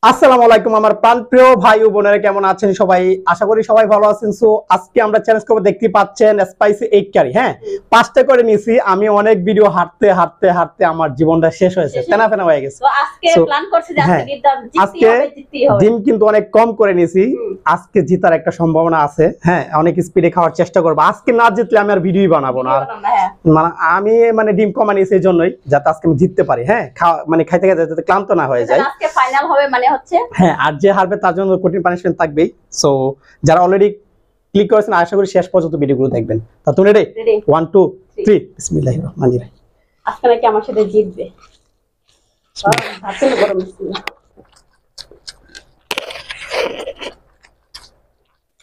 আসসালামু আলাইকুম আমার প্রাণপ্রিয় ভাই ও বোনেরা, কেমন আছেন সবাই? আশা করি সবাই ভালো আছেন। সো আজকে আমরা চ্যালেঞ্জ করব, দেখতে পাচ্ছেন স্পাইসি এগ কারি। হ্যাঁ, 5টা করে নিয়েছি আমি। অনেক ভিডিও হাঁটতে হাঁটতে হাঁটতে আমার জীবনটা শেষ হয়েছে, তেনা ফেনা হয়ে গেছে। তো আজকে প্ল্যান করছি যে আজকে ডিম কিন্তু অনেক কম করে নিয়েছি। আজকে জিতার একটা সম্ভাবনা আছে। হ্যাঁ, অনেক স্পিডে খাওয়ার চেষ্টা করব। আজকে না জিতলে আমি আর ভিডিওই বানাবো না। মানে আমি ডিম কমা নিয়েছি এই জন্যই, যাতে আজকে আমি জিততে পারি। হ্যাঁ, খাইতে খাইতে যাতে ক্লান্ত না হয়ে যায়। আজকে ফাইনাল হবে মানে হচ্ছে। হ্যাঁ, আর যে হারবে তার জন্য কঠিন পানিশমেন্ট থাকবেই। সো যারা অলরেডি ক্লিক করেছেন, আশা করি শেষ পর্যন্ত ভিডিওগুলো দেখবেন। তা তুমি রেডি? 1 2 3 বিসমিল্লাহির রহমানির রহিম। আজকে নাকি আমার সাথে জিতবে। ভাবছিল গরম বিসমিল্লাহ।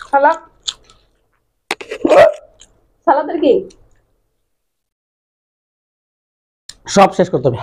সালাদ সালাদের কি সব শেষ করতে হবে।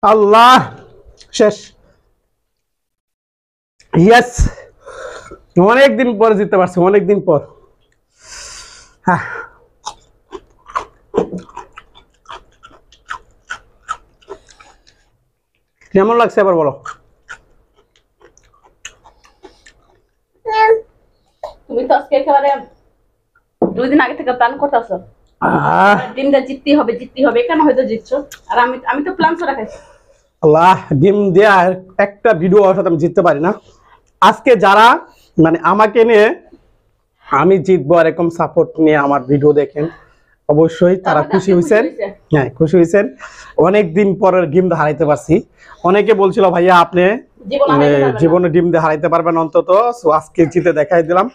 আল্লাহ, শেষ। ইয়েস, অনেকদিন পর জিততে পারছি, অনেকদিন পর। হ্যাঁ, কেমন লাগছে এবার বলো? তুমি তো আজকে একেবারে 2 দিন আগে থেকে প্ল্যান করতেছো ডিমটা জিততে হবে কেন হয়তো জিতছো। আর আমি তো প্ল্যান করে রাখাইছি। আল্লাহ, ডিম দেয়া একটা ভিডিও সাথে আমি জিততে পারি না। আজকে যারা আমাকে নিয়ে আমি জিতবো এরকম সাপোর্ট নিয়ে আমার ভিডিও দেখেন, অবশ্যই তারা খুশি হয়েছেন। হ্যাঁ, খুশি হয়েছেন। অনেকদিন পরের ডিম হারাইতে পারছি। অনেকে বলছিল ভাইয়া আপনি জীবনে ডিম দিয়ে হারাইতে পারবেন অন্তত। সো আজকে জিতে দেখাই দিলাম।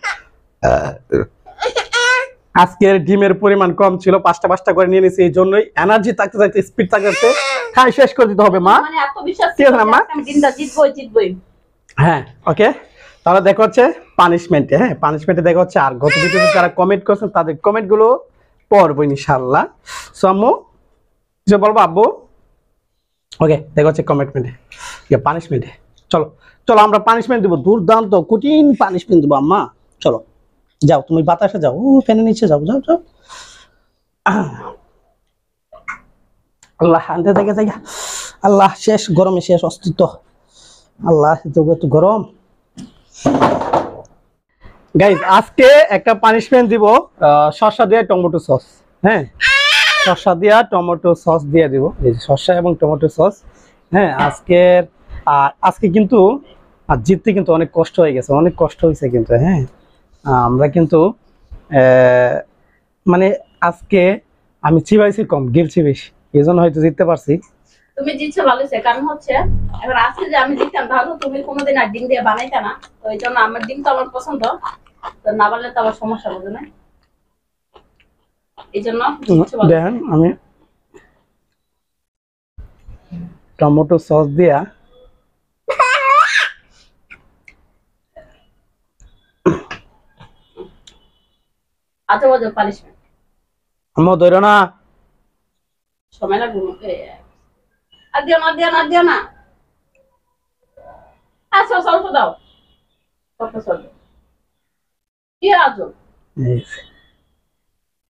আজকের ডিমের পরিমাণ কম ছিল, 5টা করে নিয়ে নিয়েছি। এই জন্যই এনার্জি থাকতে থাকতে, স্পিড থাকতে খাই শেষ করে দিতে হবে মা। মানে এত বিশ্বাস ছিল যে আমি ডিমটা জিতবই। হ্যাঁ, ওকে। তাহলে দেখা হচ্ছে পানিশমেন্টে। হ্যাঁ, পানিশমেন্টে দেখা হচ্ছে। আর গত ভিডিওতে যারা কমেন্ট করছেন তাদের কমেন্ট গুলো পড়বো ইনশাআল্লাহ। সো আম্মু যে বলবো আব্বু, ওকে, দেখা হচ্ছে কমেন্টমেন্টে, পানিশমেন্টে। চলো চলো আমরা পানিশমেন্ট দেবো, দুর্দান্ত কঠিন পানিশমেন্ট দেবো আম্মা। চলো। যাও তুমি বাতাসে যাও, ও ফ্যানের নিচে যাও, যাও যাও। আল্লাহ আনতে থেকে থেকে আল্লাহ, শেষ গরমে শেষ অস্তিত্ব। আল্লাহ এত গরম। গাইজ আজকে একটা পানিশমেন্ট দিব, শসা দিয়ে টমেটো সস। হ্যাঁ, শসা দিয়া টমেটো সস দিয়ে দিব, এই শসা এবং টমেটো সস। হ্যাঁ, আজকে কিন্তু জিততে কিন্তু অনেক কষ্ট হয়ে গেছে, অনেক কষ্ট হয়েছে কিন্তু। হ্যাঁ, আমরা কিন্তু মানে আজকে আমি চিবাইছি কম, গিলছি বেশি, এই জন্য হয়তো জিততে পারছি। তুমি জিতছো ভালো হয়েছে, কারণ হচ্ছে এখন আজকে যে আমি জিততাম তাহলে তুমি কোনোদিন আর ডিম দিয়ে বানাইতে না, তো এই জন্য আমার ডিম তো আমার পছন্দ, তো না বানালে তো আবার সমস্যা বুঝে না, এই জন্য দেখেন আমি টমেটো সস দিয়া আজও বাজে পানিশমেন্ট আমার ধরো না, সময় লাগবে। আর দিও না, দিও না, দিও না, আচ্ছা স্বল্প দাও, স্বল্প স্বল্প কি আজও।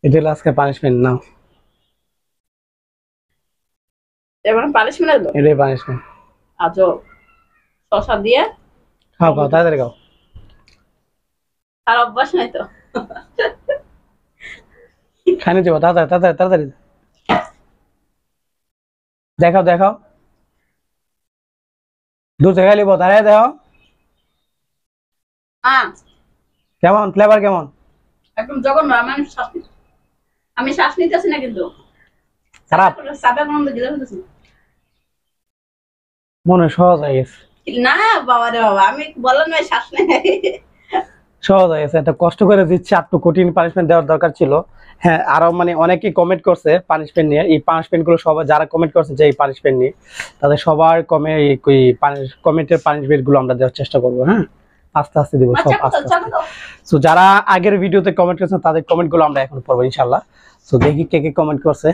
এটা হলো আজকে পানিশমেন্ট নাও, এবার পানিশমেন্ট দাও, এটাই পানিশমেন্ট। আজও শসা দিয়ে খাও খাও, তাড়াতাড়ি খাও। আর অভ্যাস নাই তো। খাইনি যাবো, তাড়াতাড়ি তাড়াতাড়ি তাড়াতাড়ি দেখাও দেখাও, দূর থেকে লিবো, দাঁড়ায় দেখো হ্যাঁ, কেমন ফ্লেভার, কেমন? একদম জঘন্য। আমি শ্বাস নিতেছি না কিন্তু খারাপ, চাপে কোনো দিলে হতেছি মনে হয় সহজ হয়ে গেছে, না। বাবা রে বাবা, আমি বললাম না শ্বাস নেই। সহজ হয়ে গেছে। এটা কষ্ট করে দিচ্ছে, একটু কঠিন পানিশমেন্ট দেওয়ার দরকার ছিল। হ্যাঁ, আরো মানে অনেকেই কমেন্ট করছে পানিশমেন্ট নিয়ে। এই পানিশমেন্ট গুলো সবাই যারা কমেন্ট করছে যে এই পানিশমেন্ট নিয়ে, তাদের সবার কমেন্টের পানিশমেন্ট গুলো আমরা দেওয়ার চেষ্টা করবো। হ্যাঁ, আস্তে আস্তে দিব সব, আস্তে আস্তে। সো যারা আগের ভিডিওতে কমেন্ট করেছেন তাদের কমেন্ট গুলো আমরা এখন পড়বো ইনশাল্লাহ। সো দেখি কে কে কমেন্ট করছে।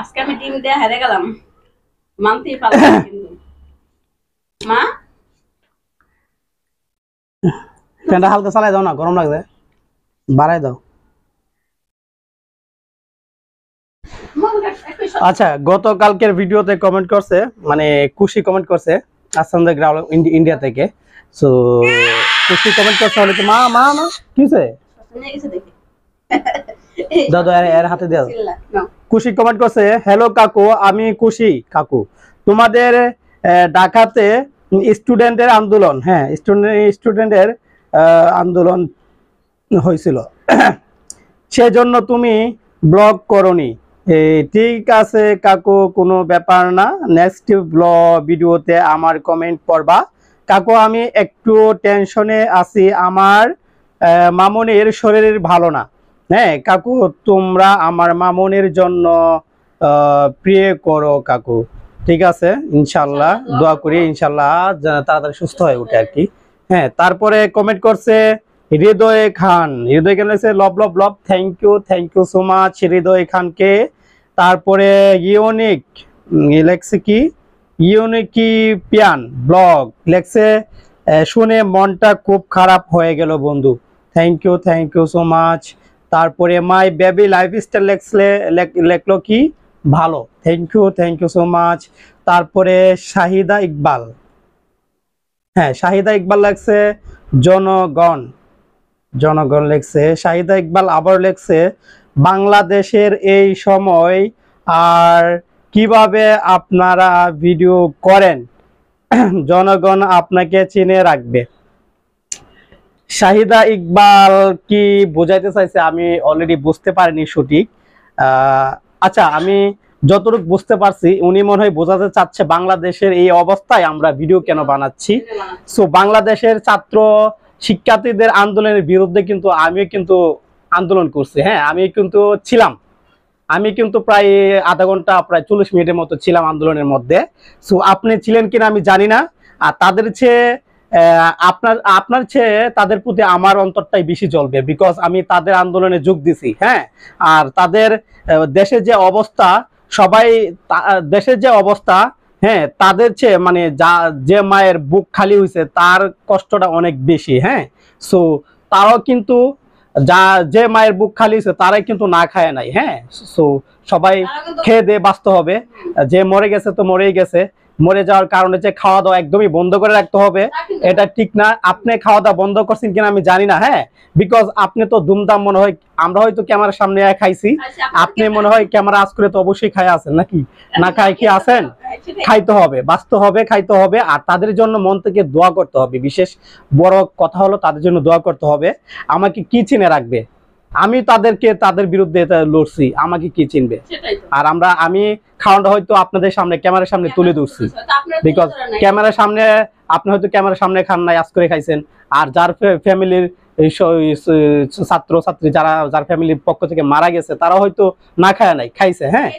আজকে আমি ডিম দিয়ে হেরে গেলাম, মানতেই পারলাম কিন্তু। মা ফ্যানটা হালকা চালাই দাও না, গরম লাগছে, বাড়াই দাও। আচ্ছা, গতকালকের ভিডিওতে কমেন্ট করছে, মানে খুশি কমেন্ট করছে আসাম গ্রাউন্ড ইন্ডিয়া থেকে। সো খুশি কমেন্ট করছে হলে মা মা মা কি হয়েছে দাদা, এর হাতে দাও। খুশি কমেন্ট করছে, হ্যালো কাকু, আমি খুশি কাকু, তোমাদের ঢাকাতে স্টুডেন্টের আন্দোলন, হ্যাঁ স্টুডেন্টের আন্দোলন হয়েছিল, সেজন্য তুমি ব্লগ করনি। ঠিক আছে কাকু, কোনো ব্যাপার না, নেক্সট ভিডিওতে আমার কমেন্ট পড়বা কাকু। আমি একটু টেনশনে আছি, আমার মামুনির শরীর ভালো না। হ্যাঁ কাকু, তোমরা আমার মামুনির জন্য প্রে করো কাকু। ঠিক আছে, ইনশাল্লাহ দোয়া করি, ইনশাল্লাহ তাড়াতাড়ি সুস্থ হয়ে ওঠে আর কি। হ্যাঁ, তারপরে কমেন্ট করছে হৃদয় খান, হৃদয় খান লেগেছে love love love, thank you so much Hriday খানকে। তারপরে ইউনিক লেখছে কি, ইউনিকি পিয়ান ব্লগ লেখছে, শুনে মনটা খুব খারাপ হয়ে গেল বন্ধু, থ্যাংক ইউ সো মাচ। তারপরে মাই বেবি লাইফস্টাইল লেখলো কি ভালো, থ্যাংক ইউ সো মাচ। তারপরে শাহিদা ইকবাল, হ্যাঁ শাহিদা ইকবাল লেখছে জনগণ লেখছে। শাহিদা ইকবাল আবার লেখছে, বাংলাদেশের এই সময় আর কিভাবে আপনারা ভিডিও করেন, জনগণ আপনাকে চিনে রাখবে। শাহিদা ইকবাল কি বোঝাইতে চাইছে আমি অলরেডি বুঝতে পারিনি সঠিক। আচ্ছা, আমি যতটুকু বুঝতে পারছি উনি মনে হয় বোঝাতে চাচ্ছে বাংলাদেশের এই অবস্থায় আমরা ভিডিও কেন বানাচ্ছি। সো বাংলাদেশের ছাত্র শিক্ষার্থীদের আন্দোলনের বিরুদ্ধে কিন্তু আমিও কিন্তু আন্দোলন করছি। হ্যাঁ, আমি কিন্তু প্রায় আধা ঘন্টা, প্রায় 40 মিনিটের মতো ছিলাম আন্দোলনের মধ্যে। সো আপনি ছিলেন কিনা আমি জানি না। আর তাদের চেয়ে আপনার আপনার চেয়ে তাদের প্রতি আমার অন্তরটাই বেশি জ্বলবে, বিকজ আমি তাদের আন্দোলনে যোগ দিছি। হ্যাঁ, আর তাদের দেশের যে অবস্থা, সবাই দেশের যে অবস্থা, হ্যাঁ, তাদের চেয়ে মানে যে মায়ের বুক খালি হয়েছে তার কষ্টটা অনেক বেশি। হ্যাঁ, সো তারাও কিন্তু যে মায়ের বুক খালি হয়েছে তারাই কিন্তু না খায় নাই। হ্যাঁ, সো সবাই খেয়ে দিয়ে বাঁচতে হবে। যে মরে গেছে তো মরেই গেছে, মরে যাওয়ার কারণে যে খাওয়া দাওয়া একদমই বন্ধ করে রাখতে হবে এটা ঠিক না। আপনি খাওয়া দাওয়া বন্ধ করছেন কিনা আমি জানি না। হ্যাঁ, বিকজ আপনি তো ধুমধাম মনে হয়, আমরা হয়তো ক্যামেরার সামনে খাইছি, আপনি মনে হয় ক্যামেরা আজ করে তো অবশ্যই খাই আছেন নাকি? না খাই কি আছেন? খাইতে হবে, বাঁচতে হবে, খাইতে হবে। আর তাদের জন্য মন থেকে দোয়া করতে হবে। বিশেষ বড় কথা হলো তাদের জন্য দোয়া করতে হবে। আমাকে কি চিনে রাখবে? আমি তাদের বিরুদ্ধে লড়ছি, আমাকে কি চিনবে? আর আমি খাওয়াটা হয়তো আপনাদের সামনে ক্যামেরার সামনে তুলে ধরছি, বিকজ ক্যামেরার সামনে আপনি হয়তো ক্যামেরার সামনে খান নাই, আজ করে খাইছেন। আর যার ফ্যামিলির ছাত্রছাত্রী যার ফ্যামিলির পক্ষ থেকে মারা গেছে তারা হয়তো না খায় নাই, খাইছে। হ্যাঁ,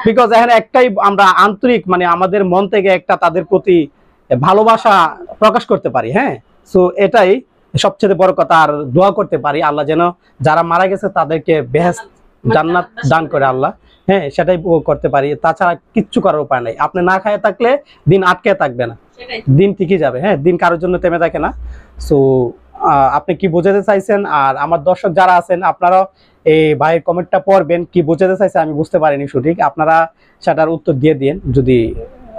বিকজ এখানে একটাই আমরা আন্তরিক মানে আমাদের মন থেকে একটা তাদের প্রতি ভালোবাসা প্রকাশ করতে পারি। হ্যাঁ, সো এটাই সবচেয়ে বড় কথা। আর দোয়া করতে পারি আল্লাহ যেন যারা মারা গেছে তাদেরকে বেহেশত জান্নাত দান করে আল্লাহ। হ্যাঁ, সেটাই করতে পারি, তাছাড়া কিচ্ছু করার উপায় নাই। আপনি না খায় থাকলে দিন আটকে থাকবে না, দিন ঠিকই যাবে। হ্যাঁ, দিন কারোর জন্য থেমে থাকে না। সো আপনি কি বোঝাতে চাইছেন? আর আমার দর্শক যারা আছেন আপনারাও এই ভাইয়ের কমেন্টটা পড়বেন, কি বোঝাতে চাইছে আমি বুঝতে পারিনি সঠিক, আপনারা সেটার উত্তর দিয়ে দিন যদি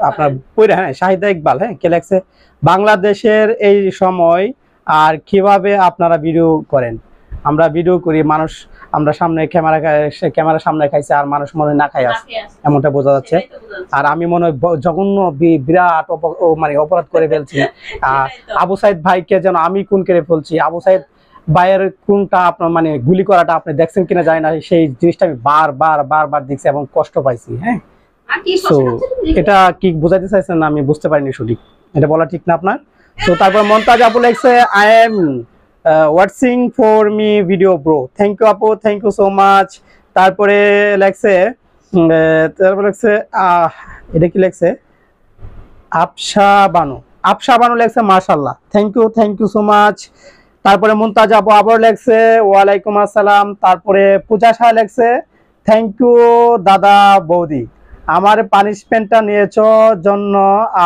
আপনার পড়ে। হ্যাঁ, শাহিদা ইকবাল, হ্যাঁ, কে লেখছে বাংলাদেশের এই সময় আর কিভাবে আপনারা ভিডিও করেন? আমরা ভিডিও করি, মানুষ আমরা সামনে ক্যামেরার সামনে খাইছে আর মানুষ মনে না খাই আছে, এমনটা বোঝা যাচ্ছে। আর আমি মনে হয় জঘন্য বিরাট মানে অপরাধ করে ফেলছি। আবু সাইদ ভাইকে যেন আমি খুন করে ফেলছি। আবু সাইদ ভাইয়ের কোনটা আপনার মানে গুলি করাটা আপনি দেখছেন কিনা জানি না, সেই জিনিসটা আমি বারবার দেখছি এবং কষ্ট পাইছি। হ্যাঁ, তো এটা কি বোঝাতে চাইছেন না আমি বুঝতে পারিনি সঠিক, এটা বলা ঠিক না আপনার। তো তারপর মমতাজ আপু লেখছে I am watching for me video bro, thank you আপু, থ্যাংক ইউ সো মাচ। তারপরে লেখছে এটা কি লেখছে আপসা বানু লেখছে মাশাআল্লাহ, থ্যাংক ইউ সো মাচ। তারপরে মুমতাজ আপু আবার লেখছে ওয়ালাইকুম আসসালাম। তারপরে পূজা শাহ লেখছে থ্যাংক ইউ দাদা বৌদি, আমার পানিশমেন্টটা নিয়েছ জন্য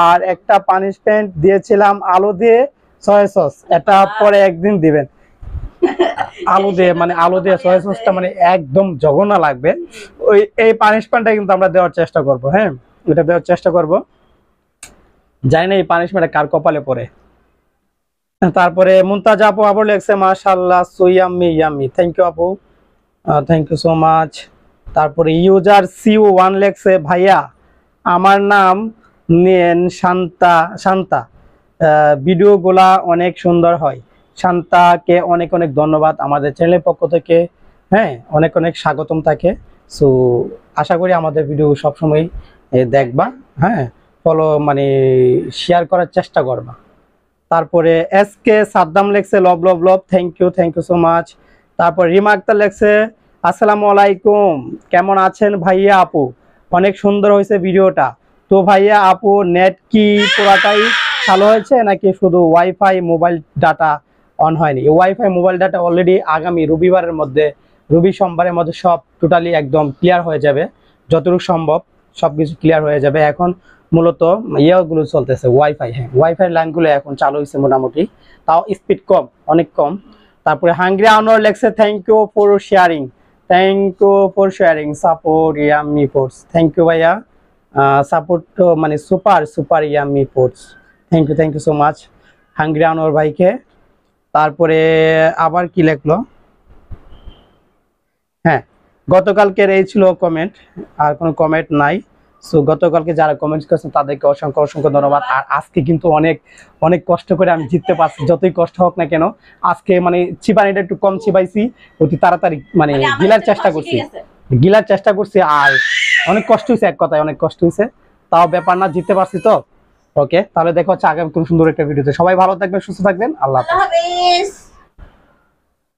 আর একটা পানিশমেন্ট দিয়েছিলাম আলু দিয়ে সয়া সস, এটা পরে একদিন দিবেন। আলু দিয়ে সয়া সসটা মানে একদম জঘন্য লাগবে। এই পানিশমেন্টটা কিন্তু আমরা দেওয়ার চেষ্টা করব। হ্যাঁ, এটা দেওয়ার চেষ্টা করব, জানি না এই পানিশমেন্টটা কার কপালে পড়ে। তারপরে মুমতাজ আপু আবার লেখছে মাশাআল্লাহ সো ইয়াম্মি, থ্যাংক ইউ আপু, থ্যাংক ইউ সো মাচ। তারপরে ইউজার সিউ1 লেখছে ভাইয়া আমার নাম নেন শান্তা, ভিডিওগুলা অনেক সুন্দর হয়। শান্তাকে অনেক অনেক ধন্যবাদ আমাদের চ্যানেলের পক্ষ থেকে। হ্যাঁ, অনেক অনেক স্বাগতম থাকে। সো আশা করি আমাদের ভিডিও সবসময় দেখবা। হ্যাঁ, ফলো মানে শেয়ার করার চেষ্টা করবা। তারপরে এসকে সাদ্দাম লেখছে love, thank you so much. তারপর রিমা আক্তার লেখছে আসসালামু আলাইকুম, কেমন আছেন ভাইয়া আপু? অনেক সুন্দর হয়েছে ভিডিওটা। তো ভাইয়া আপু নেট কি পুরাটাই চালু হয়েছে নাকি শুধু ওয়াইফাই মোবাইল ডাটা অন হয়নি? ওয়াইফাই মোবাইল ডাটা অলরেডি আগামী সোমবারের মধ্যে সব টোটালি একদম ক্লিয়ার হয়ে যাবে, যতটুকু সম্ভব সবকিছু ক্লিয়ার হয়ে যাবে। এখন মূলত ইয়েগুলো চলতেছে ওয়াইফাই। হ্যাঁ, ওয়াইফাই লাইনগুলো এখন চালু হয়েছে মোটামুটি, তাও স্পিড কম, অনেক কম। তারপরে হাঙ্গরি আনোয়ার লেখছে thank you for sharing support yummy ports, thank you ভাইয়া, সাপোর্ট মানে super yummy ports, thank you so much hungry Anwar ভাইকে। তারপরে আবার কি লেখলো, হ্যাঁ গতকালকের এই ছিল কমেন্ট, আর কোনো কমেন্ট নাই। সো গতকালকে যারা কমেন্ট করেছেন তাদেরকে অসংখ্য ধন্যবাদ। আর আজকে কিন্তু অনেক কষ্ট করে আমি জিততে পারছি, যতই কষ্ট হোক না কেন। আজকে মানে চিপানিটা একটু কম চিপাইছি, অতি তাড়াতাড়ি মানে গিলার চেষ্টা করছি আর অনেক কষ্ট হয়েছে, এক কথায় অনেক কষ্ট হয়েছে, তাও ব্যাপার না, জিততে পারছি তো। ওকে, তাহলে দেখা হচ্ছে আগামী খুব সুন্দর একটা ভিডিওতে। সবাই ভালো থাকবেন, সুস্থ থাকবেন, আল্লাহ হাফেজ।